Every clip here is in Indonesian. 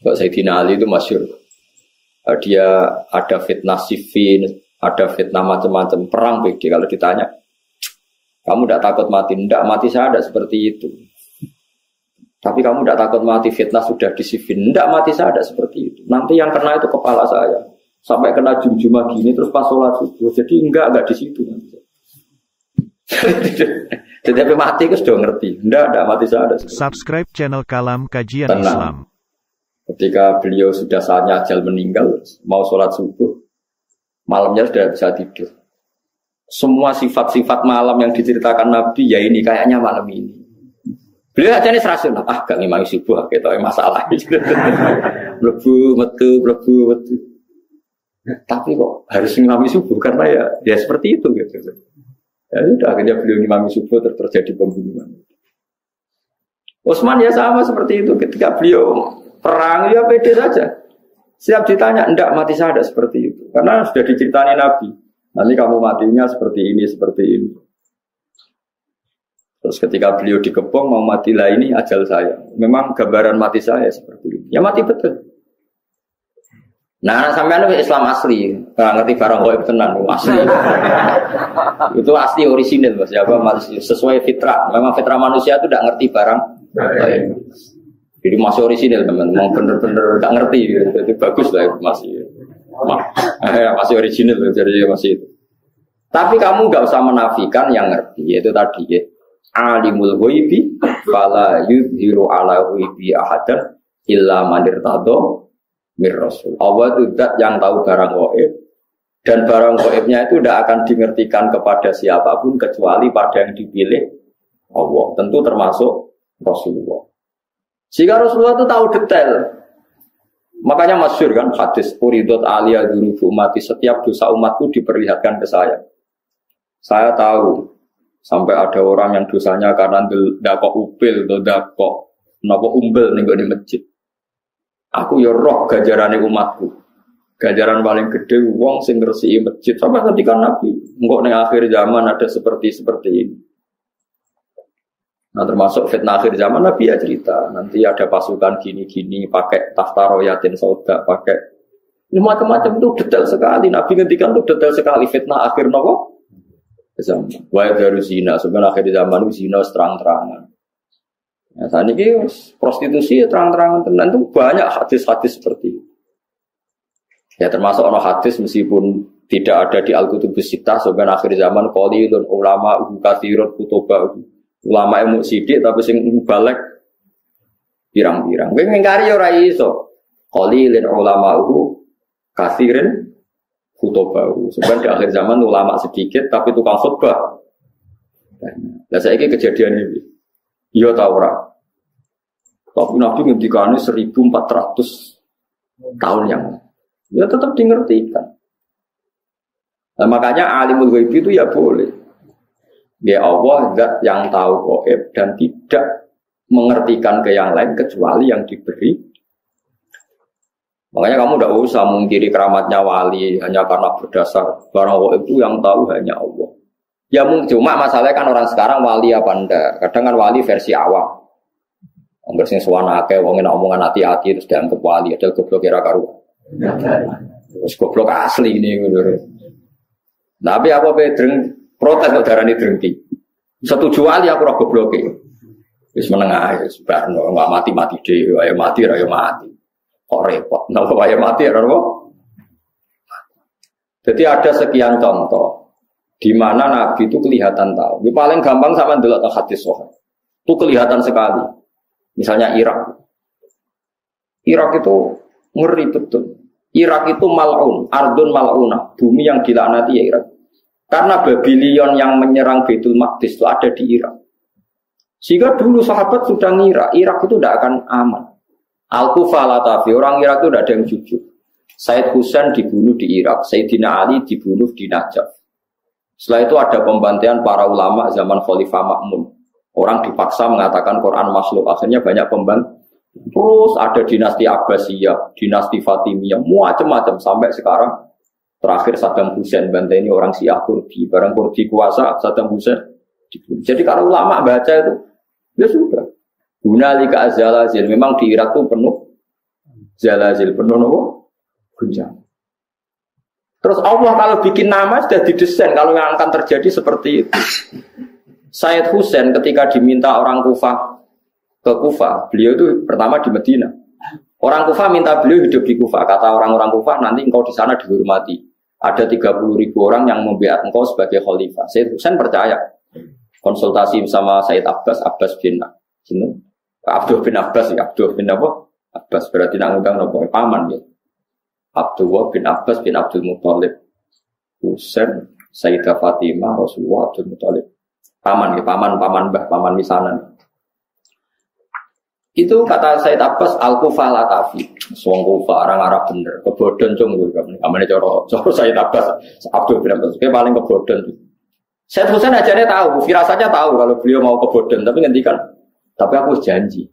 Kalau Sayyidina Ali itu masyhur. Dia ada fitnah Siffin, ada fitnah macam-macam perang BD. Kalau ditanya, kamu tidak takut mati? Tidak, mati saya tidak seperti itu. Tapi kamu tidak takut mati, fitnah sudah di Siffin? Tidak, mati saya tidak seperti itu. Nanti yang kena itu kepala saya. Sampai kena jum-jumah gini terus pas sholat subuh. Jadi enggak di situ. Jadi mati itu sudah ngerti. Tidak mati saya ada. Subscribe channel Kalam Kajian Islam. Ketika beliau sudah saatnya ajal meninggal, mau sholat subuh, malamnya sudah bisa tidur. Semua sifat-sifat malam yang diceritakan Nabi, ya ini kayaknya malam ini. Beliau aja nih serasul, gak ngimami subuh, gitu masalah. Lebu, metu. Tapi kok harus ngimami subuh karena ya seperti itu gitu. Ya sudah akhirnya beliau ngimami subuh terjadi pembunuhan. Utsman ya sama seperti itu ketika beliau perang ya pede saja. Siap ditanya, enggak mati saya ada seperti itu. Karena sudah diceritani Nabi. Nanti kamu matinya seperti ini. Terus ketika beliau dikepung mau mati lah ini ajal saya. Memang gambaran mati saya seperti ini. Ya mati betul. Nah sampean Islam asli, nggak ngerti barang gaib tenan asli. Itu asli orisinil Mas. Ya sesuai fitrah. Memang fitrah manusia itu tidak ngerti barang gaib. Jadi masih orisinil teman, mau bener-bener nggak ngerti. Jadi bagus lah masih orisinil jadi masih itu. Tapi kamu nggak usah menafikan yang ngerti, yaitu tadi ya. Alimul ghaibi fala yudhiru ala ghaibi ahadan illa man irtadha mir rasul. Allah itu zat yang tahu barang gaib dan barang gaibnya itu tidak akan dimengertikan kepada siapapun kecuali pada yang dipilih Allah. Tentu termasuk Rasulullah. Jika Rasulullah itu tahu detail. Makanya masyhur kan hadis uridot aliyah dzunubu ummati, setiap dosa umatku diperlihatkan ke saya. Saya tahu sampai ada orang yang dosanya karena ndakok upil atau ndakok napa umbel ning di masjid. Aku ya roh ganjarane umatku. Ganjaran paling gede wong sing ngresiki masjid. Sampai ketika Nabi engko ning akhir zaman ada seperti ini. Nah termasuk fitnah akhir zaman Nabi ya cerita. Nanti ada pasukan gini-gini pakai tahta royatin sauda, pakai macam-macam itu detail sekali. Nabi ngendikan itu detail sekali fitnah akhir nopo zaman. Wa daru zina, sebenarnya akhir zaman itu zina terang-terangan. Ya, saat ini prostitusi terang-terangan tenan itu banyak hadis-hadis seperti itu. Ya termasuk ono hadis meskipun tidak ada di Al-Kutubus Sittah sebenarnya akhir zaman qalilun ulama katsirun kutuba ulama ilmu sidik tapi sing balik pirang-pirang. Kowe ngingkari ora iso. Qalilun ulama katsirin kutuba. Sebenarnya di akhir zaman ulama sedikit tapi tukang khutbah. Lah saiki kejadian ini. Iya ta ora? Tapi Nabi ngendikane 1400 tahun yang ya tetap dimengertikan. Nah, makanya alimul ghaib itu ya boleh. Ya Allah zat yang tahu gaib dan tidak mengertikan ke yang lain kecuali yang diberi. Makanya kamu tidak usah mengkiri keramatnya wali hanya karena berdasar barang gaib itu yang tahu hanya Allah. Ya cuma masalahnya kan orang sekarang wali apa enggak. Kadang kan wali versi awam. Angger sing suwana akeh wong enak omongan hati-hati terus dianggap wali padahal goblok kira karuan. Terus goblok asli ini ngono. Tapi apa pedreng protes kok darani drengki. Setuju wali aku ora gobloke. Wis meneng ae wis barno enggak mati-mati dhewe ayo mati ra yo mati. Kok repot napa ayo mati ora apa? Jadi ada sekian contoh di mana Nabi itu kelihatan tahu. Yang paling gampang sama ndelok hadis sahih. Itu kelihatan sekali. Misalnya Irak. Irak itu ngeri betul. Irak itu mal'un, ardun mal'una, bumi yang dilaknati ya Irak. Karena Babylon yang menyerang Baitul Maqdis itu ada di Irak. Sehingga dulu sahabat sudah ngira Irak itu tidak akan aman. Al-Kufah Latafi, orang Irak itu tidak ada yang jujur. Said Husain dibunuh di Irak, Sayyidina Ali dibunuh di Najaf. Setelah itu ada pembantaian para ulama zaman Khalifah Ma'mun. Orang dipaksa mengatakan Quran makhluk. Akhirnya banyak pembantaian. Terus ada dinasti Abbasiyah, dinasti Fatimiyah, macam-macam. Sampai sekarang terakhir Saddam Hussein. Bantai ini orang Syiah Kurdi. Barang Kurdi kuasa Saddam Hussein dibunuh. Jadi kalau ulama baca itu, ya sudah. Hunalika azalazil. Memang di Irak itu penuh Zalazil penuh nopo gunjang. Terus Allah kalau bikin nama sudah didesain kalau yang akan terjadi seperti itu. Sayyid Husain ketika diminta orang Kufah ke Kufah, beliau itu pertama di Medina. Orang Kufah minta beliau hidup di Kufah. Kata orang-orang Kufah, nanti engkau di sana dihormati. Ada 30.000 orang yang membiat engkau sebagai khalifah. Sayyid Husain percaya. Konsultasi sama Sayyid Abbas bin Abdul bin Abbas, Abdul bin apa? Abbas berarti nak ngundang nopo paman ya. Abdullah bin Abbas bin Abdul Muthalib. Husain, Sayyidah Fatimah, Rasulullah, Abdul Muthalib. Paman ya, paman mbah, paman misanan. Itu kata Sayyid Abbas al-Kufah latafi. Wong Kufah orang Arab bener, kebodohan cung kuwi kamane cara Sayyid Abbas Abdul bin Abbas ke paling kebodohan. Sayyid Husain ajane tahu, firasatnya tahu kalau beliau mau kebodohan, tapi ngendikan, tapi aku janji.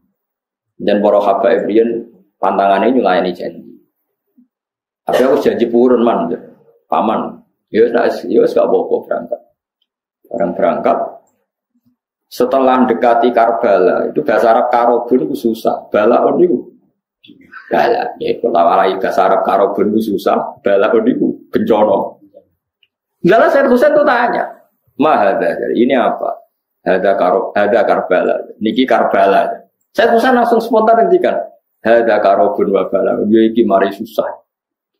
Dan para habaib riyen pantangannya nyulayani janji. Tapi aku janji purun man, paman. Ya wis gak apa-apa berangkat. Orang berangkat setelah mendekati Karbala, itu bahasa Arab karobun itu susah. Balaun itu bala, ya kalau walai bahasa Arab karobun itu susah. Balaun itu bencana. Lalu Sayyid Husain itu tanya, mahada, ini apa? Ada Karbala, niki Karbala. Sayyid Husain langsung spontan ngendikan, ada karobun wa bala, ya iki mari susah.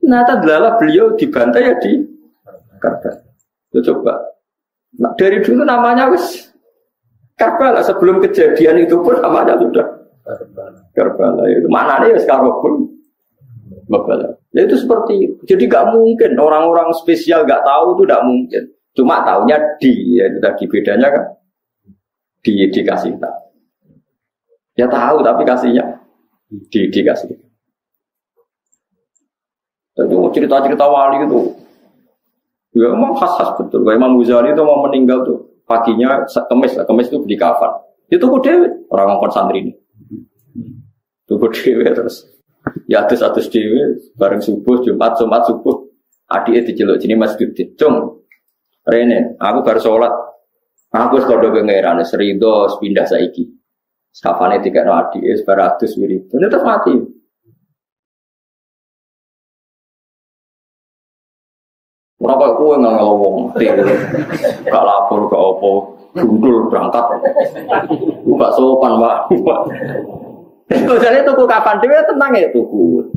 Nah, adalah beliau dibantai ya di Karbala. Coba, nah, dari dulu namanya wis Karbala, sebelum kejadian itu pun namanya sudah Karbala. Itu mana nih sekarang pun Karbala. Ya itu seperti itu. Jadi nggak mungkin orang-orang spesial nggak tahu itu nggak mungkin. Cuma taunya ya itu tadi bedanya kan dikasih tahu. Ya tahu tapi kasihnya dikasih. Tapi cerita-cerita wali itu ya memang khas-khas betul. Kayak Imam Ghazali itu mau meninggal tuh. Paginya kemis itu beli kafan. Itu kok dewe orang ngongkon santri ini. Tuku dewe terus. Ya atus dewe bareng subuh Jumat subuh. Adike diceluk jenenge Mas Gede. Cung. Rene, aku baru sholat. Aku wis kandha pangeran serido pindah saiki. Kafane dikekno adike baratus wirid. Terus mati. Ora kok kowe ngangel wong gak lapor gak apa gundul berangkat. Ku gak sopan, Pak. Jadi tuku kapan dhewe tenang ya tuku.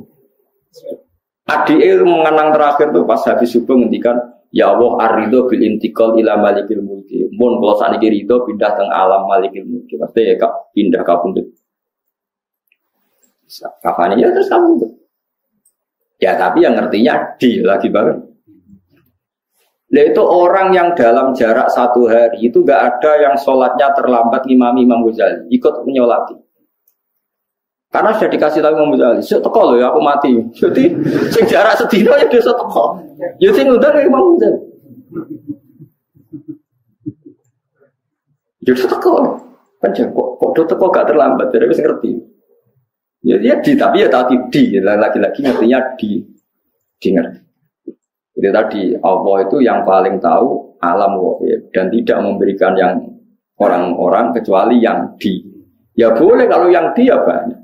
Adike mengenang terakhir tuh pas habis subuh ngendikan, ya Allah ar-ridho bil intiqal ila malikil mulki. Mun kula sakniki ridho pindah teng alam malikil mulki. Pasti ya pindah kapundhut. Kapan ya terus kamu. Ya tapi yang ngertinya di lagi banget. Nah itu orang yang dalam jarak 1 hari itu gak ada yang sholatnya terlambat ngimami Imam Ghazali ikut menyolati. Karena sudah dikasih tahu Imam Ghazali, teko loh ya aku mati. Jadi sing jarak sedina ya dia teko. Ya sing ngundang Imam Ghazali. Jadi teko. Kan kok teko gak terlambat, jadi wis ngerti. Ya tapi ya tadi lagi-lagi ngertinya di ngerti. Jadi tadi Allah itu yang paling tahu alam wahid dan tidak memberikan yang orang-orang kecuali yang di. Ya boleh kalau yang di ya banyak.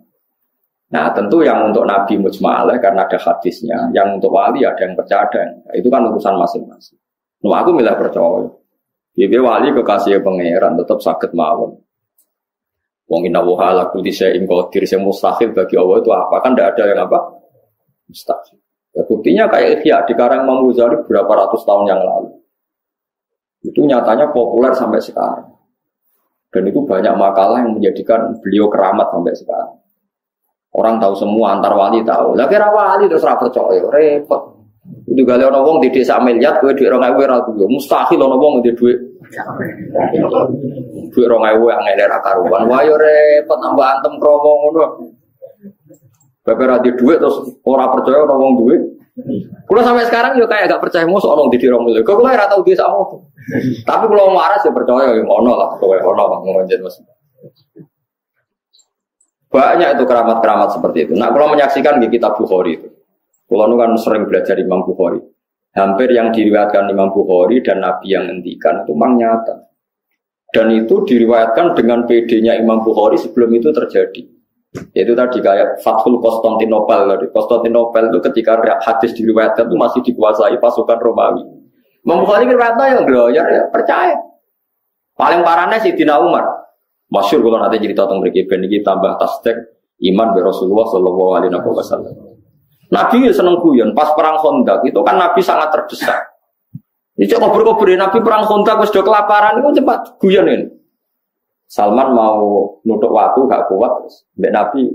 Nah tentu yang untuk Nabi mujma'alah karena ada hadisnya. Yang untuk wali ada yang percaya ada. Itu kan urusan masing-masing. Nah aku milih percaya. Jadi wali kekasih pangeran tetap sakit mawon. Wong inna wa ala kulli syai'in qadir, yang mustahil bagi Allah itu apa? Kan tidak ada yang apa? Mustahil. Ya, buktinya kayak Ihya di karang Imam Ghazali berapa ratus tahun yang lalu. Itu nyatanya populer sampai sekarang. Dan itu banyak makalah yang menjadikan beliau keramat sampai sekarang. Orang tahu semua, antar wali tahu. Lah kira wali terus ra percaya, repot. Itu gale ana wong di desa miliar, kowe dhuwit 2000 ora duwe. Mustahil ana wong di dhuwit. Dhuwit 2000 angel ra karuan. Wah yo repot tambah antem kromo ngono. Bapak radio duit terus orang percaya orang wong duit. Kalau sampai sekarang juga kayak agak percaya musuh orang di dirong itu. Kalau saya tahu dia sama. Tapi kalau waras ya percaya yang ono lah. Kalau ono lah ngomongin mas. Banyak itu keramat-keramat seperti itu. Nah kalau menyaksikan di kitab Bukhari itu, kalau kan sering belajar Imam Bukhari. Hampir yang diriwayatkan Imam Bukhari dan Nabi yang ngendikan itu memang nyata. Dan itu diriwayatkan dengan PD-nya Imam Bukhari sebelum itu terjadi. Yaitu tadi kayak Fathul Konstantinopel. Konstantinopel itu ketika hadis diriwayatkan itu masih dikuasai pasukan Romawi. Imam Bukhari riwayatnya yang gloyer ya percaya. Paling parahnya Sayyidina Umar. Masyhur kalau nanti cerita tentang mereka ini tambah tasdek iman be Rasulullah sallallahu alaihi wasallam. Nabi ya seneng guyon pas perang Khandaq itu kan Nabi sangat terdesak. Ini cek kober-kober Nabi perang Khandaq wis do kelaparan itu cepat guyon ini. Salman mau nutuk waktu gak kuat, Mbak Nabi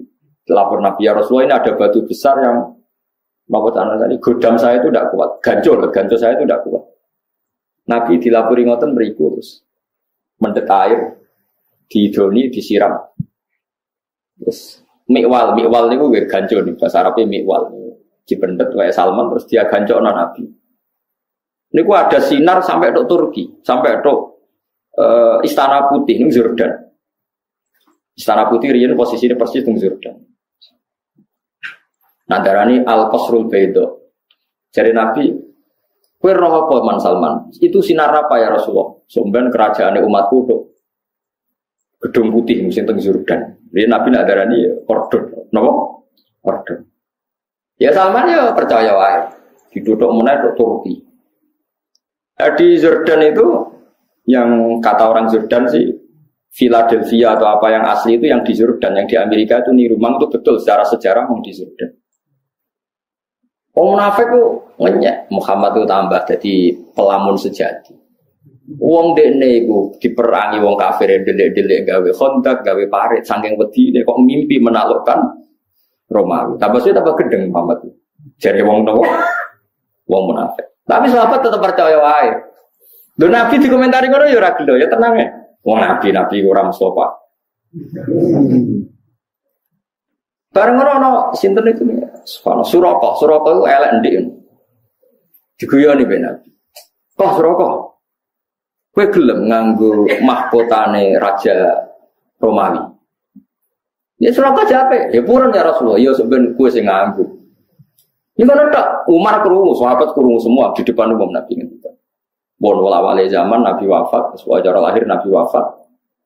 lapor Nabi ya Rasulullah ini ada batu besar yang mau tadi godam saya itu tidak kuat, gancur saya itu tidak kuat. Nabi dilapori ngoten mriku terus mendet air didoni disiram. Terus mikwal niku nggih gancur nih bahasa Arabnya mikwal. Dipendet wae Salman terus dia gancokno Nabi. Niku ada sinar sampai tok Turki, sampai tok Istana Putih ning Jordan. Istana Putih riyen posisine persis ning Jordan. Nadarani Al-Qasrul Baida. Jare Nabi, "Kowe roh apa Man Salman? Itu sinar apa ya Rasulullah? Somben kerajaane umatku tok Gedung Putih sing teng Jordan." Riyen Nabi nadarani kordon. Napa? Kordon. Ya Salman ya percaya wae. Dituthuk meneh tok Turki. Di Jordan itu yang kata orang Jordan sih Philadelphia atau apa yang asli itu yang di Jordan, yang di Amerika itu niru. Memang itu betul secara sejarah mau di Jordan. Wong munafik itu ngenyek Muhammad itu tambah jadi pelamun sejati. Wong dekne iku diperangi wong kafir delik-delik gawe Khandaq, gawe parit saking wedine kok mimpi menaklukkan Romawi. Tambah suwe tambah gedeng Muhammad. Jare wong nopo? Wong munafik. Tapi sahabat tetap percaya wae. Lho Nabi dikomentari ngono ya ora gelo ya tenang ya. Wong nabi ora Mustafa. Bareng ngono sinten itu Suraka itu elek ndik. Diguyoni ben Nabi. Kok Suraka? Kowe gelem nganggo mahkotane raja Romawi. Ya Suraka jape, ya purun ya Rasulullah, ya sampeyan kowe sing nganggo. Ini kan ada Umar krungu, sahabat krungu semua di depan umum Nabi ngendika. Bon wala-wale zaman Nabi wafat, sewajar lahir Nabi wafat,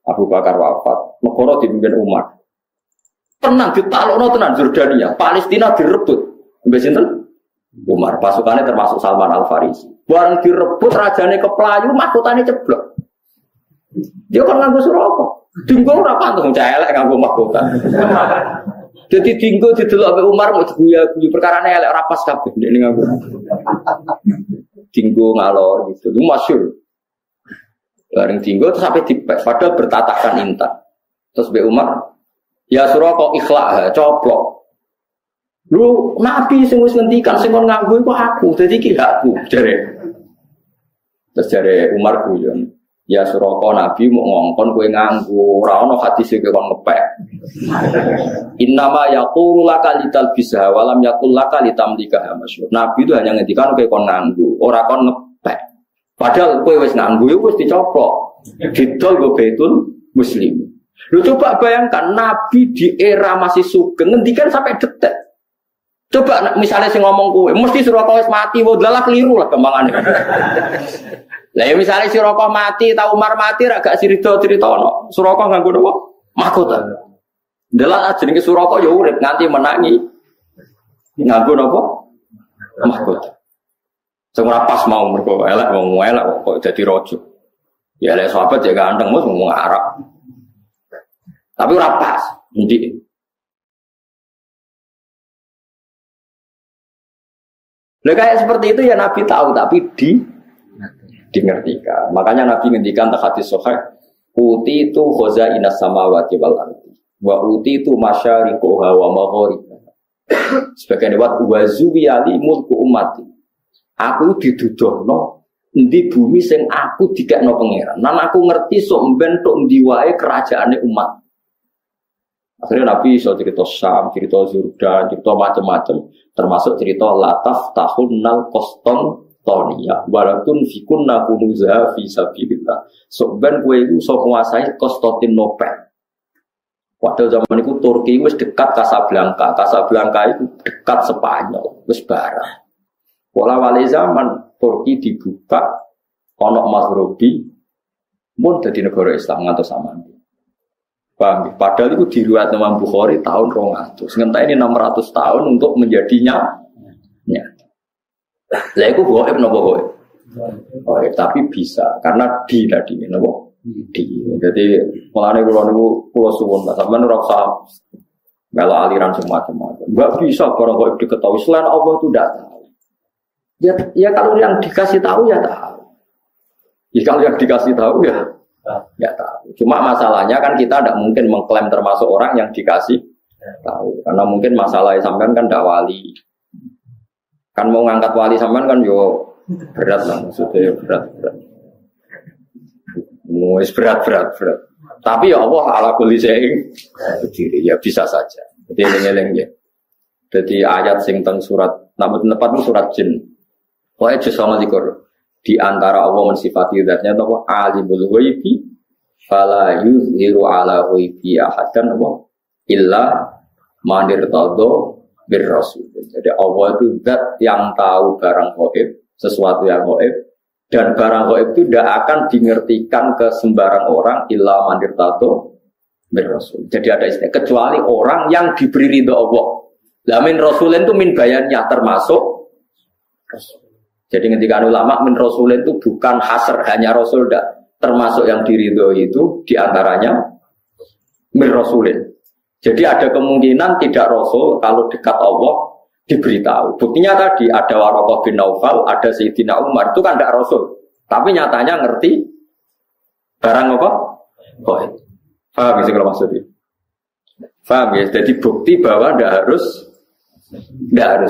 Abu Bakar wafat, negara dipimpin Umar. Tenang ditalokno tenan Jordania, Palestina direbut. Mbek sinten? Umar, pasukannya termasuk Salman Al-Farisi. Bareng direbut rajane keplayu, mahkotane ceblok. Dia kan nganggo Suraka. Dinggo ora pantun elek nganggo mahkota. Jadi dinggo didelok Umar mau guyu perkarane elek ora pas kabeh nek nganggo. Dinggo ngalor gitu. Itu masyhur. Bareng dinggo terus sampai dipek padahal bertatakan intan. Terus Mbak Umar, ya Suraka ikhlak coplok. Lu Nabi sing wis ngendikan sing kon nganggo iku aku, dadi iki aku jare. Terus jare Umar guyon, ya Suraka Nabi mau ngongkon kowe nganggo, ora ono hadis iki kon ngepek. Innama yaqulu laka lital bisa walam yaqul laka litamlika masyhur. Nabi itu hanya ngendikan kowe kon nganggo, ora kon ngepek. Padahal kowe wis nganggo iku wis dicoplok. Didol go Baitul Muslim. Lu coba bayangkan Nabi di era masih sugeng ngendikan sampai detik. Coba misalnya sing ngomong kowe, mesti Suraka wis mati, wae keliru lah kembangannya. Lah ya misalnya Suraka mati, ta Umar mati ra gak cerita-ceritono. Suraka nganggo napa? Mahkota. Delok jenenge Suraka ya urip nganti menangi. Nganggo napa? Mahkota. Sing ora pas mau mergo elek wong elek kok dadi raja. Ya elek sahabat ya ganteng mos ngomong Arab. Tapi ora pas, ndik. Nah kayak seperti itu ya Nabi tahu tapi dingertikan. Makanya Nabi ngendikan tak hadis sahih, uti itu khazainas samawati wal ardi wa uti itu masyariquha wa magharibaha. Sebagian lewat wazuwi ali mulku ummati. Aku didudohno endi bumi sing aku dikekno pangeran. Nan aku ngerti sok mbentuk endi wae kerajaane umat. Akhirnya Nabi iso cerita Syam, cerita Jordan, cerita macam-macam, termasuk cerita lataf tahunnal Konstantinia, walaupun fikunna kunuza fi sabilillah. Soben kowe iku iso nguasai Konstantinopel. Padahal zaman itu Turki wis dekat Casablanca. Casablanca itu dekat Spanyol, wis barang. Pola wali zaman Turki dibuka ana Maghribi mun dadi negara Islam ngantos sampeyan. Paham? Padahal itu diriwayat Imam Bukhari tahun 200. Sementara ini 600 tahun untuk menjadinya. Lah itu gaib napa gaib? Gaib tapi bisa karena di tadi napa? Di. Jadi mulane kula suwun sampeyan ora usah melo aliran semacam-macam. Enggak bisa barang gaib diketahui selain Allah itu tidak tahu. Ya kalau yang dikasih tahu ya tahu. Ya kalau yang dikasih tahu ya tahu. Cuma masalahnya kan kita tidak mungkin mengklaim termasuk orang yang dikasih tahu. Karena mungkin masalahnya sampean kan tidak wali. Kan mau ngangkat wali sampean kan yo berat lah, maksudnya berat. Wis berat. Tapi ya Allah ala kulli syai'in berdiri ya bisa saja. Jadi eling-eling ya. Jadi ayat sing teng surat namun tepat surat jin. Wae jasa likur di antara Allah mensifati zatnya apa alimul ghaibi fala yuzhiru ala ghaibi ahadan wa illa man irtadha bir rasul. Jadi Allah itu zat yang tahu barang gaib, sesuatu yang gaib, dan barang gaib itu tidak akan dimengertikan ke sembarang orang illa man irtadha bir rasul. Jadi ada istilah kecuali orang yang diberi ridha Allah. Lah min rasulin itu min bayannya termasuk rasul. Jadi ketika ulama min rasulin itu bukan hasr hanya rasul dah, termasuk yang diridhoi itu diantaranya min rasulin. Jadi ada kemungkinan tidak rasul kalau dekat Allah diberitahu. Buktinya tadi ada Waraqah bin Naufal, ada Sayyidina Umar itu kan tidak rasul, tapi nyatanya ngerti barang apa? Gaib. Paham sih kalau maksudnya? Paham ya? Jadi bukti bahwa tidak harus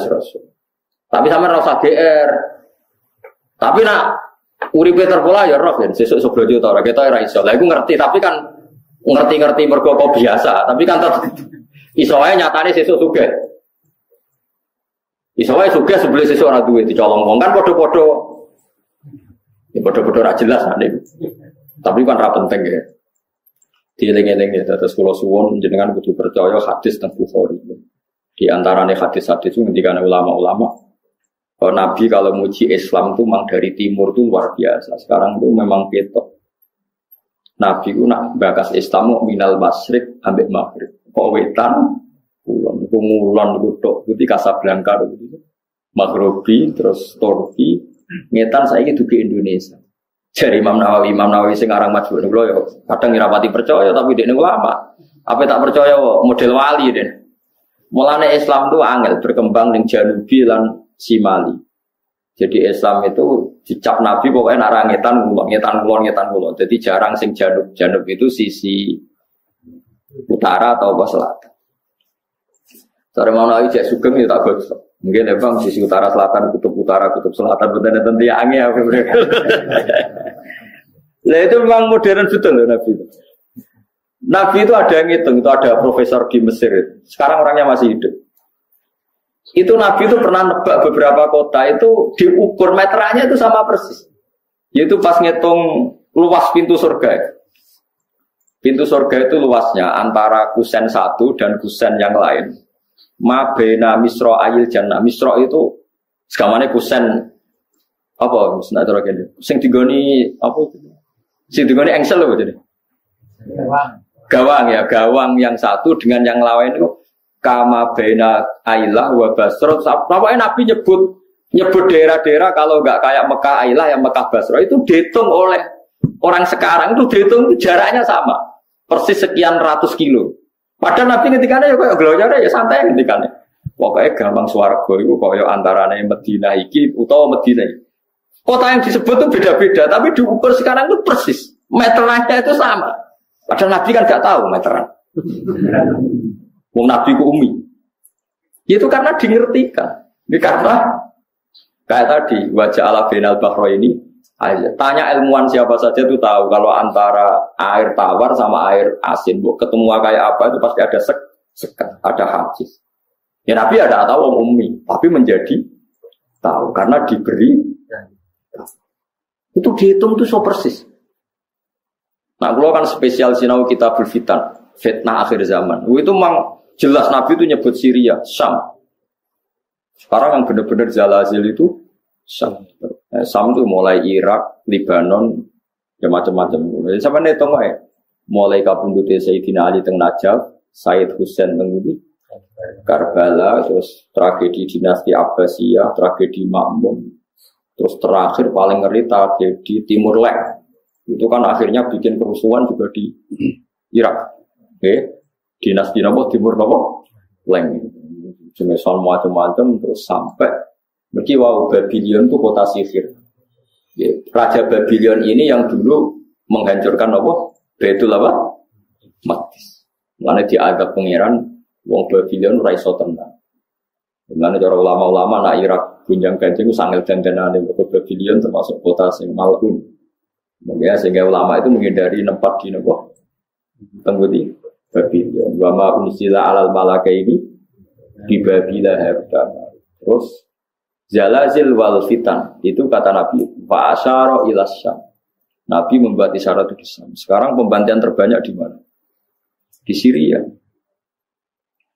rasul. Tapi sama rasa GR. Tapi nak uripe terpola ya roh kan sesuk seblojo ta ora ketok ora iso. Lah iku ngerti tapi kan ngerti mergo kok biasa, tapi kan tetep iso wae nyatane sesuk sugih. Iso wae sugih sebelum sesuk ora duwe dicolong wong kan padha-padha. Ya padha-padha ora jelas nek. Tapi kan ra penting ya. Dieling-eling ya terus kula suwun jenengan kudu percaya hadis teng Bukhari. Di antarane hadis-hadis itu ngendikane ulama-ulama Nabi kalau muji Islam itu memang dari timur itu luar biasa. Sekarang itu memang ketok. Nabi itu nak bakas Islam mau minal masyrik ambek maghrib. Kok wetan, kulon itu tok. Jadi Casablanca itu, Maghribi, terus Turki, ngetan saya itu ke Indonesia. Jadi Imam Nawawi sing aran majmu niku ya kadang ngrapati percaya tapi dekne ulama. Apa tak percaya model wali den. Mulane Islam itu angel berkembang ning Janubi lan Simali. Jadi Islam itu dicap Nabi pokoknya nak ngetan kulon. Jadi jarang sing janub itu sisi utara atau selatan. Sore mau naik jek sugeng ya tak gosok. Mungkin bang sisi utara, kutub selatan betul-betul dia angin apa mereka. Lah itu memang modern betul loh Nabi itu. Nabi itu ada yang ngitung, itu ada profesor di Mesir. Sekarang orangnya masih hidup. Itu Nabi itu pernah nebak beberapa kota itu diukur meterannya itu sama persis. Yaitu pas ngitung luas pintu surga. Pintu surga itu luasnya antara kusen satu dan kusen yang lain. Ma bena misro ayil jannah. Misro itu segamane kusen apa? Misalnya terus sing digoni apa itu? Sing digoni engsel loh jadi. Gawang yang satu dengan yang lain itu kama bena Ailah wa Basra. Pokoknya Nabi nyebut daerah-daerah kalau enggak kayak Mekah Ailah yang Mekah Basra itu dihitung oleh orang sekarang itu dihitung jaraknya sama. Persis sekian ratus kilo. Padahal Nabi ketikane ya koyo glojare ya santai ketikane. Pokoknya gampang swarga iku koyo antarane Madinah iki utawa Madinah iki. Kota yang disebut itu beda-beda tapi diukur sekarang itu persis. Meterannya itu sama. Padahal Nabi kan enggak tahu meteran. Wong Nabi ku umi. Itu karena dingertikan. Ini karena kayak tadi wajah ala binal bahro ini. Tanya ilmuwan siapa saja itu tahu kalau antara air tawar sama air asin, ketemu kayak apa itu pasti ada sekat, ada hadis. Ya Nabi ada tahu wong umi, tapi menjadi tahu karena diberi. Itu dihitung itu so persis. Nah, kalau kan spesial sinau kitabul fitnah akhir zaman. Itu memang jelas Nabi itu nyebut Syria, Syam. Sekarang yang benar-benar zalazil itu Syam. Syam itu mulai Irak, Lebanon, ya macam-macam. Sampai netung aja. mulai kapundhute Sayyidina Ali teng Najaf, Said Husain teng Karbala, terus tragedi dinasti Abbasiyah, tragedi Ma'mun, terus terakhir paling ngeri tragedi Timur Leng. Itu kan akhirnya bikin kerusuhan juga di Irak. Dinasti Timur Leng. Jenis macam-macam terus sampai mergi Babylon itu kota sihir. Raja Babylon ini yang dulu menghancurkan Baitul Maqdis. Mana dianggap pangeran wong Babylon ora iso tenang. Mana cara ulama-ulama nak Irak gunjang-ganjing sangel dandanane Babylon termasuk kota sing malun. Makanya sehingga ulama itu menghindari tempat di Tenggudi Babylon. Wa ma unsila alal malaka ini di Babila harta. Terus zalazil wal fitan itu kata Nabi fa asyara ila Syam. Nabi membuat isyarat di Syam. Sekarang pembantian terbanyak di mana? Di Syria.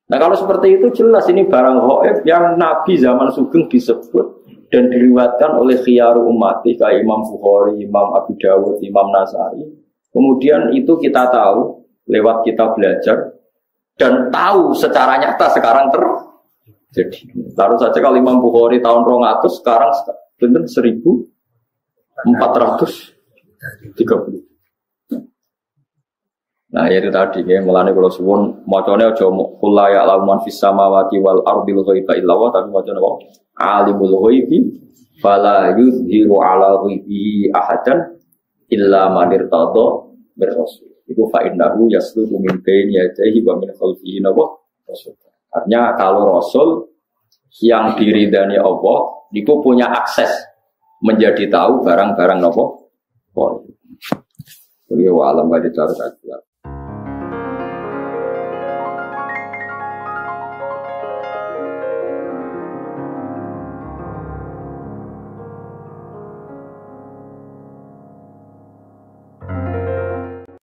Nah kalau seperti itu jelas ini barang ghaib yang Nabi zaman Sugeng disebut dan diriwayatkan oleh khiyaru ummati kayak Imam Bukhari, Imam Abu Dawud, Imam Nasai. Kemudian itu kita tahu lewat kita belajar dan tahu secara nyata sekarang terjadi. Taruh saja kalau Imam Bukhari tahun 200 sekarang benar 1430. Nah itu tadi ya, mulane kalau suwun macane aja qul la ya'lamu man fis samawati wal ardil ghaiba illa wa, tapi macane apa? Alimul ghaibi fala yuzhiru ala ghaibihi ahadan illa man irtada bir rasul. Iku fa innahu yasluhu min baini yadayhi wa min khalfihi rasul. Artinya kalau rasul yang diridani Allah niku punya akses menjadi tahu barang-barang napa? Jadi wa alam wa